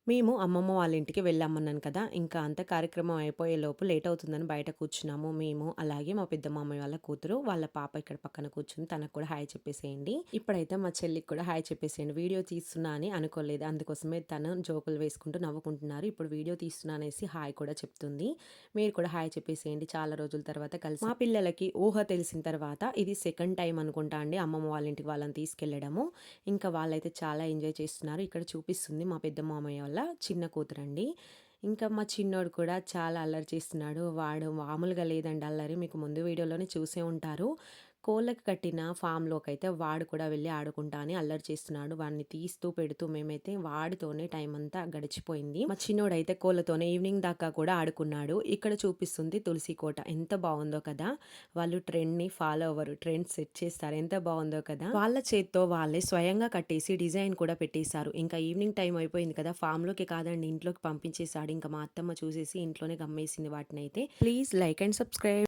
మేము అమ్మమ్మ వాళ్ళ ఇంటికి వెళ్ళామన్నాను కదా! ఇంకా అంతా కార్యక్రమం అయిపోయేలోపు లేట్ అవుతుందని బయట కూర్చున్నాము. మేము, అలాగే మా పెద్ద మామయ్య వాళ్ళ కూతురు, వాళ్ళ పాప ఇక్కడ పక్కన కూర్చుంది. తనకు కూడా హాయ్ చెప్పేసేయండి. ఇప్పుడైతే మా చెల్లికి కూడా హాయ్ చెప్పేసేయండి. వీడియో తీస్తున్నా అని అనుకోలేదు. అందుకోసమే తను జోకులు వేసుకుంటూ నవ్వుకుంటున్నారు. ఇప్పుడు వీడియో తీస్తున్నా అనేసి హాయ్ కూడా చెప్తుంది. మీరు కూడా హాయ్ చెప్పేసేయండి. చాలా రోజుల తర్వాత కలిసి మా పిల్లలకి ఊహ తెలిసిన తర్వాత ఇది సెకండ్ టైమ్ అనుకుంటా అండి అమ్మమ్మ వాళ్ళ ఇంటికి వాళ్ళని తీసుకెళ్ళడము. ఇంకా వాళ్ళైతే చాలా ఎంజాయ్ చేస్తున్నారు. ఇక్కడ చూపిస్తుంది మా పెద్ద మామయ్య వాళ్ళ చిన్న కూతురండి. ఇంకా మా చిన్నోడు కూడా చాలా అల్లరి చేస్తున్నాడు. వాడు మామూలుగా లేదండి అల్లరి. మీకు ముందు వీడియోలోనే చూసే ఉంటారు. కోళ్ళకి కట్టిన ఫామ్‌లోకైతే వాడు కూడా వెళ్లి ఆడుకుంటా అని అల్లరి చేస్తున్నాడు. వాడిని తీస్తూ పెడుతూ మేమైతే వాడితోనే టైం అంతా గడిచిపోయింది. మా చిన్నోడైతే కోళ్ళతోనే ఈవినింగ్ దాకా కూడా ఆడుకున్నాడు. ఇక్కడ చూపిస్తుంది తులసి కోట. ఎంత బావుందో కదా! వాళ్ళు ట్రెండ్‌ని ఫాలో అవ్వరు. ట్రెండ్ సెట్ చేస్తారు. ఎంత బావుందో కదా! వాళ్ళ చేత్తో వాళ్ళే స్వయంగా కట్టేసి డిజైన్ కూడా పెట్టేశారు. ఇంకా ఈవినింగ్ టైం అయిపోయింది కదా! ఫామ్‌లోకి కాదండి ఇంట్లోకి పంపించేసాడు. ఇంకా మా అత్తమ్మ చూసేసి ఇంట్లోనే గమ్మేసింది వాటినైతే. Please like and subscribe.